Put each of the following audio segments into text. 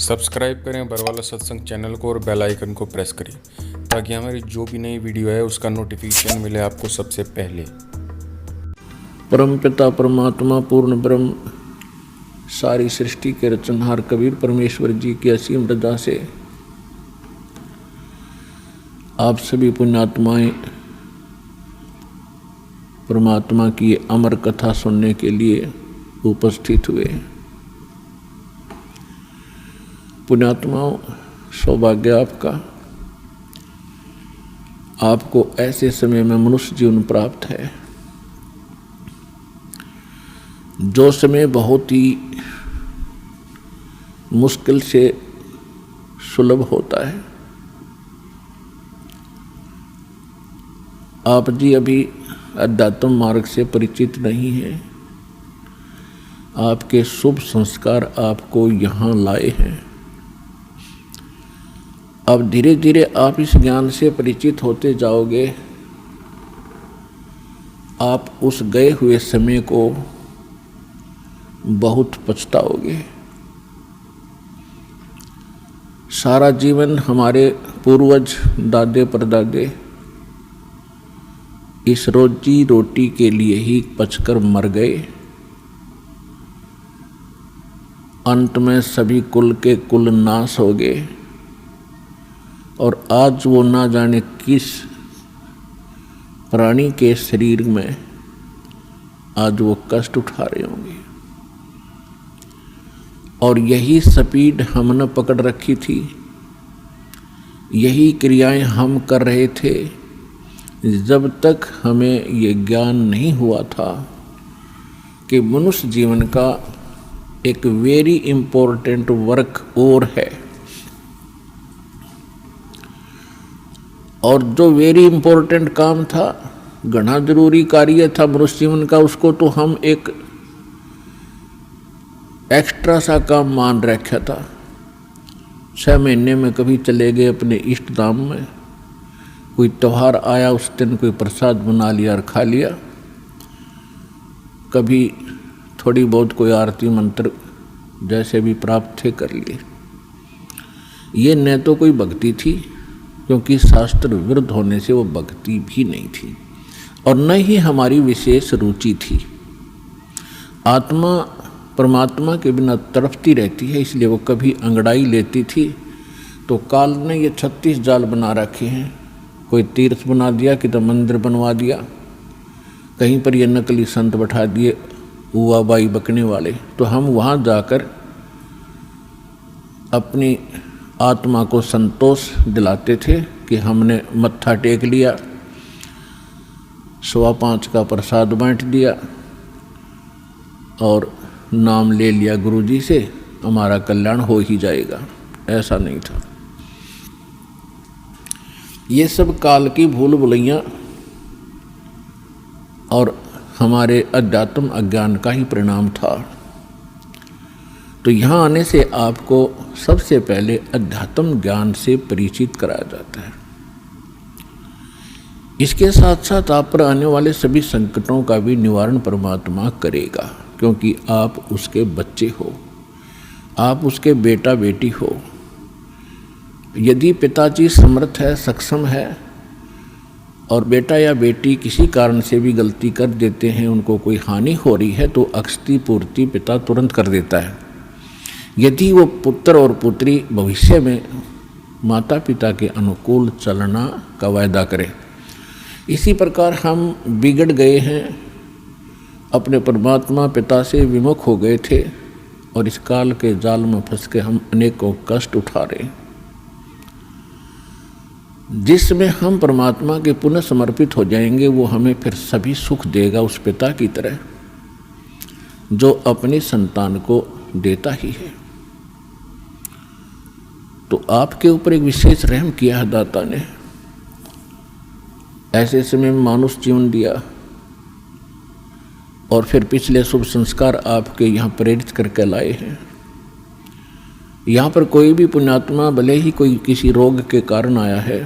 Subscribe करें बरवाला सत्संग channel को और बेल आइकन को प्रेस करें ताकि हमारी जो भी नई वीडियो है उसका नोटिफिकेशन मिले आपको सबसे पहले। परम पिता परमात्मा पूर्ण ब्रह्म सारी सृष्टि के रचनहार कबीर परमेश्वर जी की असीम रजा से आप सभी पुण्यात्माएं परमात्मा की अमर कथा सुनने के लिए उपस्थित हुए। पुण्यात्माओं, सौभाग्य आपका, आपको ऐसे समय में मनुष्य जीवन प्राप्त है जो समय बहुत ही मुश्किल से सुलभ होता है। आप जी अभी अध्यात्म मार्ग से परिचित नहीं हैं। आपके शुभ संस्कार आपको यहाँ लाए हैं। अब धीरे धीरे आप इस ज्ञान से परिचित होते जाओगे। आप उस गए हुए समय को बहुत पछताओगे। सारा जीवन हमारे पूर्वज दादे परदादे इस रोजी रोटी के लिए ही पचकर मर गए। अंत में सभी कुल के कुल नाश हो गए और आज वो ना जाने किस प्राणी के शरीर में आज वो कष्ट उठा रहे होंगे। और यही स्पीड हमने पकड़ रखी थी, यही क्रियाएं हम कर रहे थे जब तक हमें ये ज्ञान नहीं हुआ था कि मनुष्य जीवन का एक वेरी इम्पोर्टेंट वर्क और है। और जो वेरी इम्पोर्टेंट काम था, घना जरूरी कार्य था मनुष्य जीवन का, उसको तो हम एक एक्स्ट्रा सा काम मान रखा था। 6 महीने में कभी चले गए अपने इष्ट धाम में, कोई त्यौहार आया उस दिन कोई प्रसाद बना लिया और खा लिया, कभी थोड़ी बहुत कोई आरती मंत्र जैसे भी प्राप्त थे कर लिए। ये न तो कोई भक्ति थी, क्योंकि शास्त्र विरुद्ध होने से वो भक्ति भी नहीं थी, और न ही हमारी विशेष रुचि थी। आत्मा परमात्मा के बिना तड़पती रहती है, इसलिए वो कभी अंगड़ाई लेती थी तो काल ने ये 36 जाल बना रखे हैं। कोई तीर्थ बना दिया, कि तो मंदिर बनवा दिया, कहीं पर ये नकली संत बैठा दिए हुआ बाई बकने वाले, तो हम वहाँ जाकर अपनी आत्मा को संतोष दिलाते थे कि हमने मत्था टेक लिया, 5:15 का प्रसाद बांट दिया और नाम ले लिया गुरुजी से, हमारा कल्याण हो ही जाएगा। ऐसा नहीं था। ये सब काल की भूल भुलैयाँ और हमारे अध्यात्म अज्ञान का ही परिणाम था। तो यहाँ आने से आपको सबसे पहले अध्यात्म ज्ञान से परिचित कराया जाता है। इसके साथ साथ आप पर आने वाले सभी संकटों का भी निवारण परमात्मा करेगा, क्योंकि आप उसके बच्चे हो, आप उसके बेटा बेटी हो। यदि पिताजी समर्थ है, सक्षम है, और बेटा या बेटी किसी कारण से भी गलती कर देते हैं, उनको कोई हानि हो रही है, तो अक्षति पूर्ति पिता तुरंत कर देता है। यदि वो पुत्र और पुत्री भविष्य में माता पिता के अनुकूल चलना का वायदा करें। इसी प्रकार हम बिगड़ गए हैं, अपने परमात्मा पिता से विमुख हो गए थे, और इस काल के जाल में फंस के हम अनेकों कष्ट उठा रहे हैं। जिसमें हम परमात्मा के पुनः समर्पित हो जाएंगे, वो हमें फिर सभी सुख देगा, उस पिता की तरह जो अपनी संतान को देता ही है। तो आपके ऊपर एक विशेष रहम किया है दाता ने, ऐसे समय में मानुष जीवन दिया, और फिर पिछले शुभ संस्कार आपके यहाँ प्रेरित करके लाए हैं। यहाँ पर कोई भी पुण्यात्मा भले ही कोई किसी रोग के कारण आया है,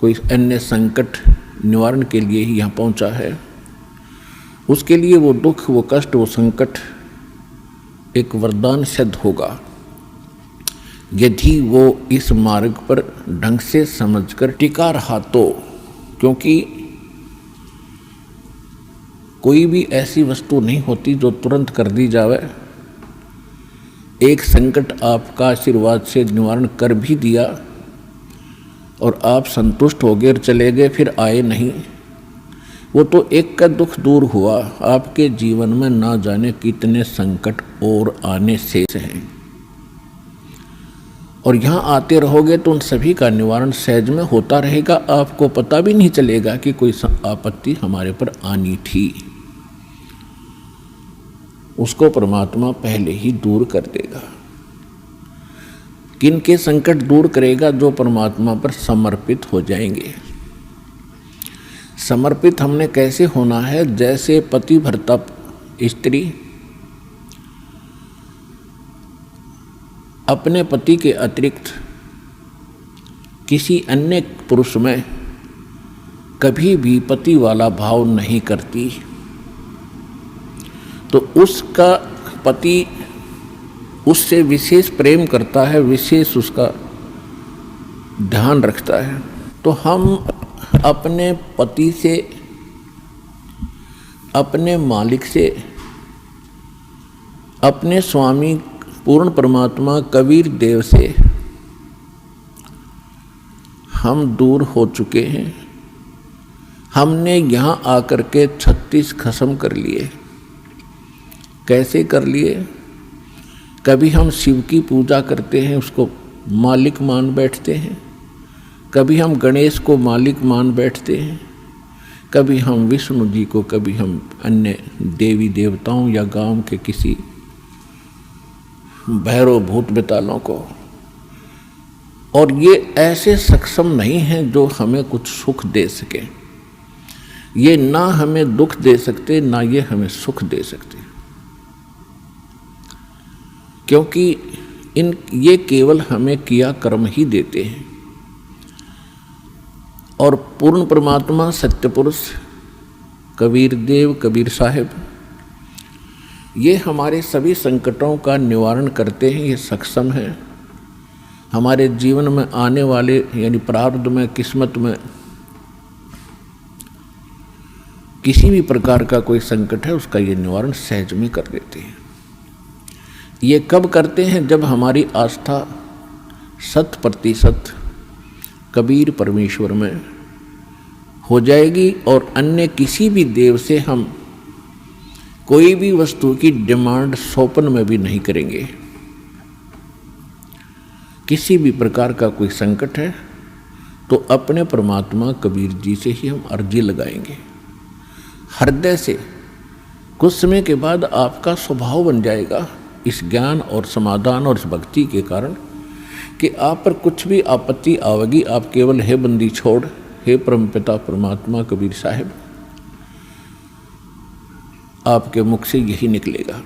कोई अन्य संकट निवारण के लिए ही यहाँ पहुँचा है, उसके लिए वो दुख, वो कष्ट, वो संकट एक वरदान सिद्ध होगा। यदि वो इस मार्ग पर ढंग से समझकर टिका रहा तो, क्योंकि कोई भी ऐसी वस्तु नहीं होती जो तुरंत कर दी जावे। एक संकट आपका आशीर्वाद से निवारण कर भी दिया और आप संतुष्ट हो गए और चले गए, फिर आए नहीं, वो तो एक का दुख दूर हुआ। आपके जीवन में ना जाने कितने संकट और आने शेष हैं, और यहाँ आते रहोगे तो उन सभी का निवारण सहज में होता रहेगा। आपको पता भी नहीं चलेगा कि कोई आपत्ति हमारे पर आनी थी। उसको परमात्मा पहले ही दूर कर देगा। किन के संकट दूर करेगा? जो परमात्मा पर समर्पित हो जाएंगे। समर्पित हमने कैसे होना है? जैसे पतिव्रता स्त्री अपने पति के अतिरिक्त किसी अन्य पुरुष में कभी भी पति वाला भाव नहीं करती, तो उसका पति उससे विशेष प्रेम करता है, विशेष उसका ध्यान रखता है। तो हम अपने पति से, अपने मालिक से, अपने स्वामी पूर्ण परमात्मा कबीर देव से हम दूर हो चुके हैं। हमने यहाँ आकर के 36 खसम कर लिए। कैसे कर लिए? कभी हम शिव की पूजा करते हैं, उसको मालिक मान बैठते हैं। कभी हम गणेश को मालिक मान बैठते हैं। कभी हम विष्णु जी को, कभी हम अन्य देवी देवताओं या गांव के किसी भैरव भूत बेतालों को। और ये ऐसे सक्षम नहीं हैं जो हमें कुछ सुख दे सके। ये ना हमें दुख दे सकते, ना ये हमें सुख दे सकते, क्योंकि ये केवल हमें किया कर्म ही देते हैं। और पूर्ण परमात्मा सत्य पुरुष कबीर देव, कबीर साहिब, ये हमारे सभी संकटों का निवारण करते हैं। ये सक्षम हैं। हमारे जीवन में आने वाले यानी प्रारब्ध में, किस्मत में किसी भी प्रकार का कोई संकट है, उसका ये निवारण सहज में कर देते हैं। ये कब करते हैं? जब हमारी आस्था 100% कबीर परमेश्वर में हो जाएगी और अन्य किसी भी देव से हम कोई भी वस्तु की डिमांड स्वप्न में भी नहीं करेंगे। किसी भी प्रकार का कोई संकट है तो अपने परमात्मा कबीर जी से ही हम अर्जी लगाएंगे हृदय से। कुछ समय के बाद आपका स्वभाव बन जाएगा इस ज्ञान और समाधान और इस भक्ति के कारण कि आप पर कुछ भी आपत्ति आवेगी, आप केवल हे बंदी छोड़, हे परमपिता परमात्मा कबीर साहिब, आपके मुख से यही निकलेगा।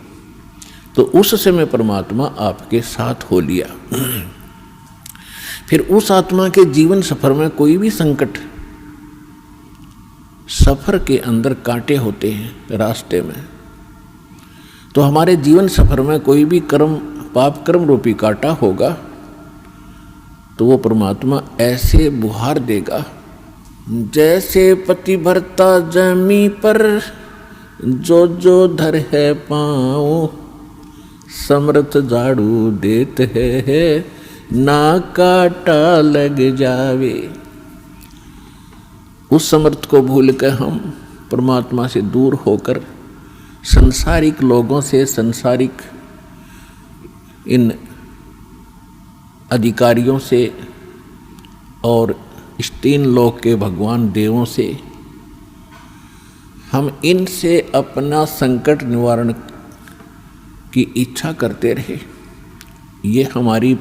तो उस समय परमात्मा आपके साथ हो लिया। फिर उस आत्मा के जीवन सफर में कोई भी संकट, सफर के अंदर कांटे होते हैं रास्ते में, तो हमारे जीवन सफर में कोई भी कर्म, पाप कर्म रूपी कांटा होगा तो वो परमात्मा ऐसे बुहार देगा जैसे पतिव्रता जमी पर जो जो धर है पाँव, समर्थ झाड़ू देत है ना काटा लग जावे। उस समर्थ को भूल कर हम परमात्मा से दूर होकर संसारिक लोगों से, संसारिक इन अधिकारियों से और इस 3 लोक के भगवान देवों से हम इनसे अपना संकट निवारण की इच्छा करते रहे। ये हमारी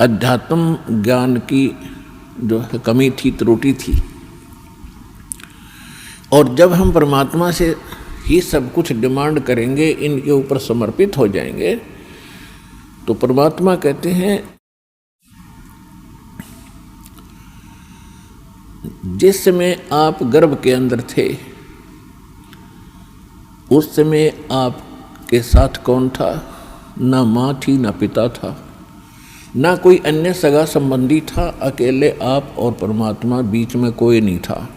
अध्यात्म ज्ञान की जो कमी थी, त्रुटि थी। और जब हम परमात्मा से ही सब कुछ डिमांड करेंगे, इनके ऊपर समर्पित हो जाएंगे, तो परमात्मा कहते हैं जिस समय आप गर्भ के अंदर थे उस समय आपके साथ कौन था? ना माँ थी ना पिता था। ना कोई अन्य सगा संबंधी था, अकेले आप और परमात्मा, बीच में कोई नहीं था।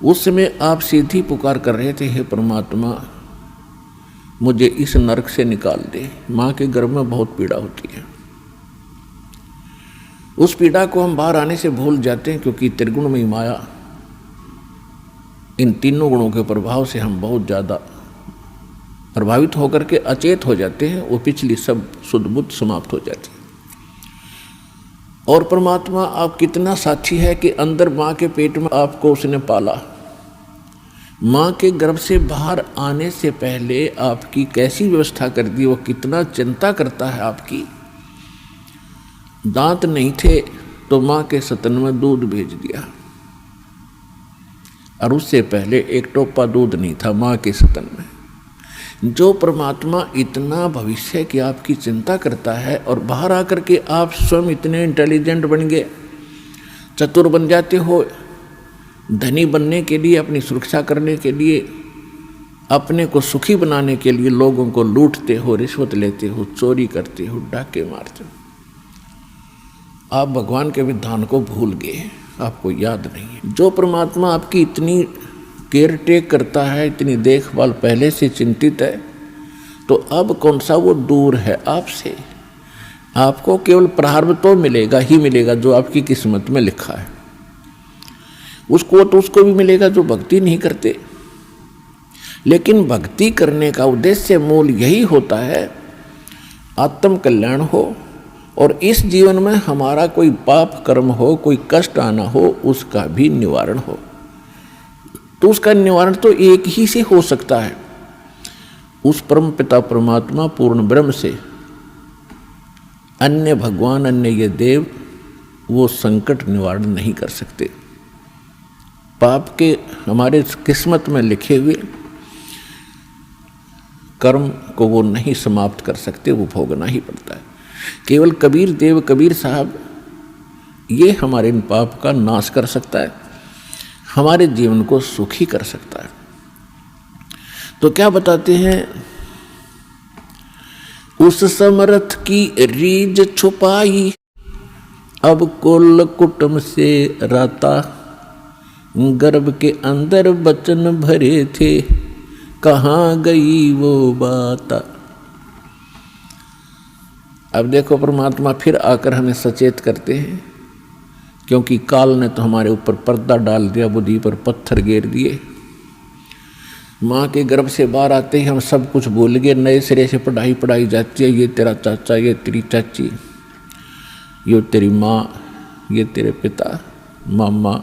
उस समय आप सीधी पुकार कर रहे थे, हे परमात्मा मुझे इस नरक से निकाल दे। माँ के गर्भ में बहुत पीड़ा होती है। उस पीड़ा को हम बाहर आने से भूल जाते हैं, क्योंकि त्रिगुणमयी माया, इन तीनों गुणों के प्रभाव से हम बहुत ज़्यादा प्रभावित होकर के अचेत हो जाते हैं। वो पिछली सब शुद्ध बुद्ध समाप्त हो जाती है। और परमात्मा आप कितना साथी है कि अंदर माँ के पेट में आपको उसने पाला। माँ के गर्भ से बाहर आने से पहले आपकी कैसी व्यवस्था कर दी, वो कितना चिंता करता है आपकी। दांत नहीं थे तो माँ के स्तन में दूध भेज दिया, और उससे पहले एक टोपा दूध नहीं था माँ के स्तन में। जो परमात्मा इतना भविष्य की आपकी चिंता करता है, और बाहर आकर के आप स्वयं इतने इंटेलिजेंट बन गए, चतुर बन जाते हो, धनी बनने के लिए, अपनी सुरक्षा करने के लिए, अपने को सुखी बनाने के लिए लोगों को लूटते हो, रिश्वत लेते हो, चोरी करते हो, डाके मारते हो। आप भगवान के विधान को भूल गए, आपको याद नहीं है। जो परमात्मा आपकी इतनी केयर टेक करता है, इतनी देखभाल पहले से चिंतित है, तो अब कौन सा वो दूर है आपसे। आपको केवल प्रारब्ध तो मिलेगा ही मिलेगा, जो आपकी किस्मत में लिखा है। उसको तो उसको भी मिलेगा जो भक्ति नहीं करते। लेकिन भक्ति करने का उद्देश्य मूल यही होता है, आत्म कल्याण हो, और इस जीवन में हमारा कोई पाप कर्म हो, कोई कष्ट आना हो, उसका भी निवारण हो। तो उसका निवारण तो एक ही से हो सकता है, उस परम पिता परमात्मा पूर्ण ब्रह्म से। अन्य भगवान, अन्य ये देव वो संकट निवारण नहीं कर सकते। पाप के हमारे किस्मत में लिखे हुए कर्म को वो नहीं समाप्त कर सकते, वो भोगना ही पड़ता है। केवल कबीर देव, कबीर साहब, ये हमारे इन पाप का नाश कर सकता है, हमारे जीवन को सुखी कर सकता है। तो क्या बताते हैं, उस समर्थ की रीझ छुपाई, अब कुल कुटुंब से राता, गर्भ के अंदर बचन भरे थे, कहाँ गई वो बात। अब देखो परमात्मा फिर आकर हमें सचेत करते हैं, क्योंकि काल ने तो हमारे ऊपर पर्दा डाल दिया, बुद्धि पर पत्थर गेर दिए। माँ के गर्भ से बाहर आते ही हम सब कुछ भूल गए, नए सिरे से पढ़ाई पढ़ाई जाती है। ये तेरा चाचा, ये तेरी चाची, ये तेरी माँ, ये तेरे पिता, मामा,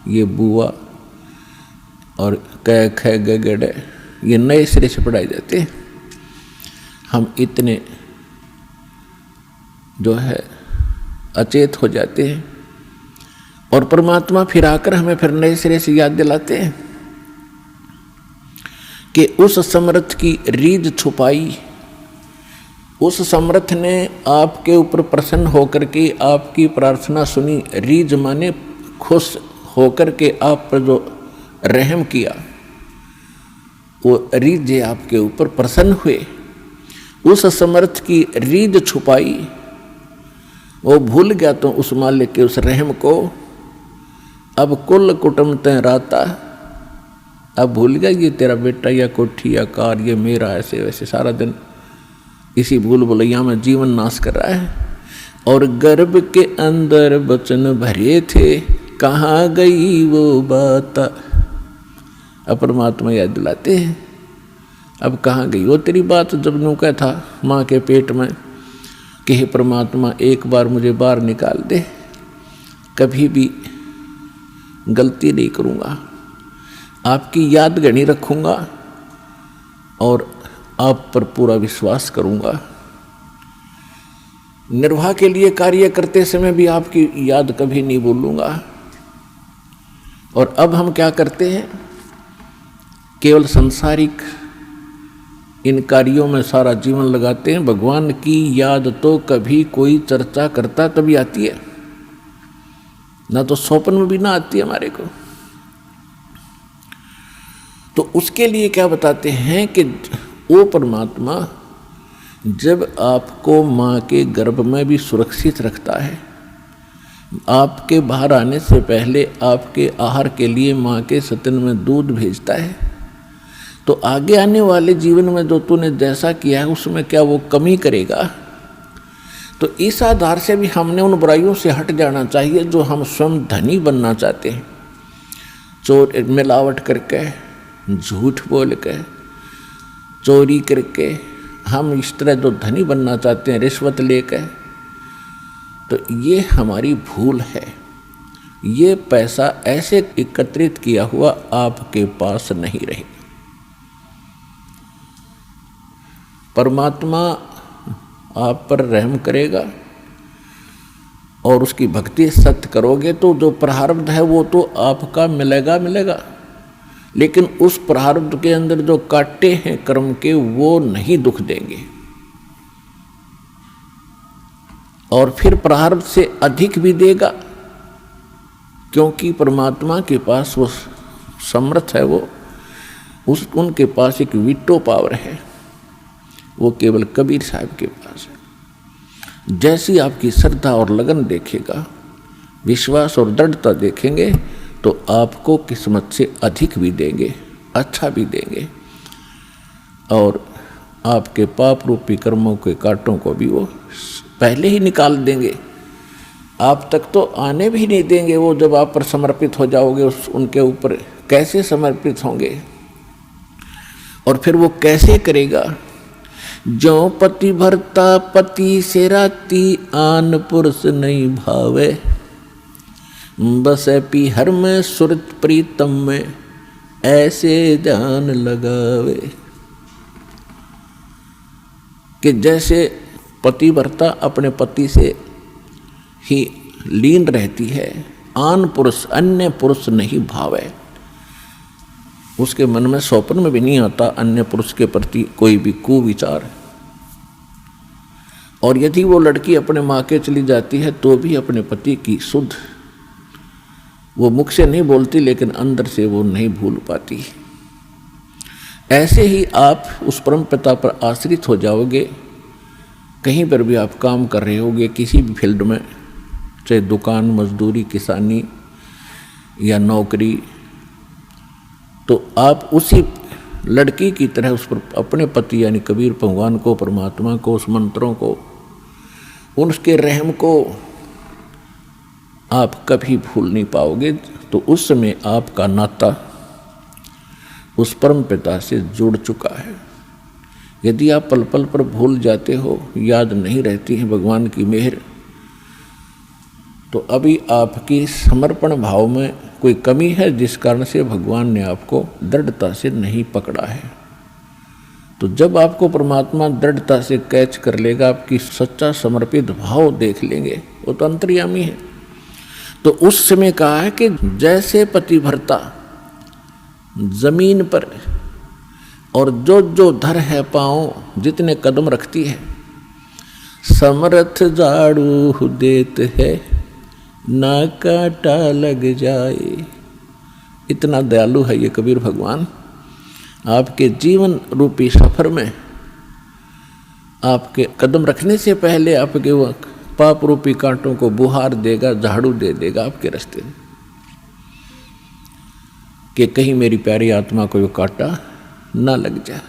ये बुआ, और कै ख ग गड़े, ये नए सिरे से पढ़ाई जाते हैं। हम इतने जो है अचेत हो जाते हैं, और परमात्मा फिर आकर हमें फिर नए सिरे से याद दिलाते हैं कि उस समर्थ की रीझ छुपाई। उस समर्थ ने आपके ऊपर प्रसन्न होकर के आपकी प्रार्थना सुनी। रीझ माने खुश होकर के आप पर जो रहम किया, वो रीझ आपके ऊपर प्रसन्न हुए। उस समर्थ की रीझ छुपाई, वो भूल गया तो उस मालिक के उस रहम को। अब कुल कुटुंब तय राता, अब भूल गया ये तेरा बेटा या कोठी या कार, ये मेरा, ऐसे वैसे सारा दिन इसी भूल भुलैया में जीवन नाश कर रहा है। और गर्भ के अंदर बचन भरे थे, कहाँ गई वो बात। अब परमात्मा याद दिलाते हैं, अब कहाँ गई वो तेरी बात, जब नु क्या था माँ के पेट में कि हे परमात्मा एक बार मुझे बाहर निकाल दे, कभी भी गलती नहीं करूँगा, आपकी याद गणी रखूँगा और आप पर पूरा विश्वास करूँगा। निर्वाह के लिए कार्य करते समय भी आपकी याद कभी नहीं भूलूँगा। और अब हम क्या करते हैं, केवल सांसारिक इन कार्यों में सारा जीवन लगाते हैं। भगवान की याद तो कभी कोई चर्चा करता तभी आती है, ना तो स्वप्न में भी ना आती है हमारे को। तो उसके लिए क्या बताते हैं कि वो परमात्मा जब आपको माँ के गर्भ में भी सुरक्षित रखता है, आपके बाहर आने से पहले आपके आहार के लिए माँ के स्तन में दूध भेजता है, तो आगे आने वाले जीवन में जो तूने जैसा किया है उसमें क्या वो कमी करेगा? तो इस आधार से भी हमने उन बुराइयों से हट जाना चाहिए जो हम स्वयं धनी बनना चाहते हैं। चोर मिलावट करके, झूठ बोल के, चोरी करके हम इस तरह जो धनी बनना चाहते हैं, रिश्वत लेकर, तो ये हमारी भूल है। ये पैसा ऐसे एकत्रित किया हुआ आपके पास नहीं रहेगा। परमात्मा आप पर रहम करेगा और उसकी भक्ति सत्य करोगे तो जो प्रारब्ध है वो तो आपका मिलेगा, लेकिन उस प्रारब्ध के अंदर जो काटे हैं कर्म के वो नहीं दुख देंगे, और फिर प्रारब्ध से अधिक भी देगा, क्योंकि परमात्मा के पास वो समर्थ है, उनके पास एक वीटो पावर है, वो केवल कबीर साहब के पास है। जैसी आपकी श्रद्धा और लगन देखेगा, विश्वास और दृढ़ता देखेंगे, तो आपको किस्मत से अधिक भी देंगे, अच्छा भी देंगे, और आपके पाप रूपी कर्मों के कांटों को भी वो पहले ही निकाल देंगे। आप तक तो आने भी नहीं देंगे। वो जब आप पर समर्पित हो जाओगे उनके ऊपर कैसे समर्पित होंगे? और फिर वो कैसे करेगा? जो पति भरता पति से राती, आन पुरुष नहीं भावे, बस पीहर में सुरत प्रीतम में, ऐसे ध्यान लगावे। कि जैसे पतिव्रता अपने पति से ही लीन रहती है, आन पुरुष अन्य पुरुष नहीं भावे, उसके मन में स्वप्न में भी नहीं आता अन्य पुरुष के प्रति कोई भी कुविचार। और यदि वो लड़की अपने माँ के चली जाती है तो भी अपने पति की सुध वो मुख से नहीं बोलती, लेकिन अंदर से वो नहीं भूल पाती। ऐसे ही आप उस परम पिता पर आश्रित हो जाओगे। कहीं पर भी आप काम कर रहे होगे, किसी भी फील्ड में, चाहे दुकान, मजदूरी, किसानी या नौकरी, तो आप उसी लड़की की तरह उस पर अपने पति यानी कबीर भगवान को, परमात्मा को, उस मंत्रों को, उनके रहम को आप कभी भूल नहीं पाओगे। तो उस समय आपका नाता उस परम पिता से जुड़ चुका है। यदि आप पल पल पर भूल जाते हो, याद नहीं रहती है भगवान की मेहर, तो अभी आपकी समर्पण भाव में कोई कमी है, जिस कारण से भगवान ने आपको दृढ़ता से नहीं पकड़ा है। तो जब आपको परमात्मा दृढ़ता से कैच कर लेगा, आपकी सच्चा समर्पित भाव देख लेंगे, वो तो अंतर्यामी है। तो उस समय कहा है कि जैसे पतिव्रता जमीन पर और जो जो धर है पाँव जितने कदम रखती है, समर्थ झाड़ू देत है ना कांटा लग जाए। इतना दयालु है ये कबीर भगवान। आपके जीवन रूपी सफर में आपके कदम रखने से पहले आपके वो पाप रूपी कांटों को बुहार देगा, झाड़ू दे देगा आपके रास्ते में, कि कहीं मेरी प्यारी आत्मा को ये कांटा ना लग जाए।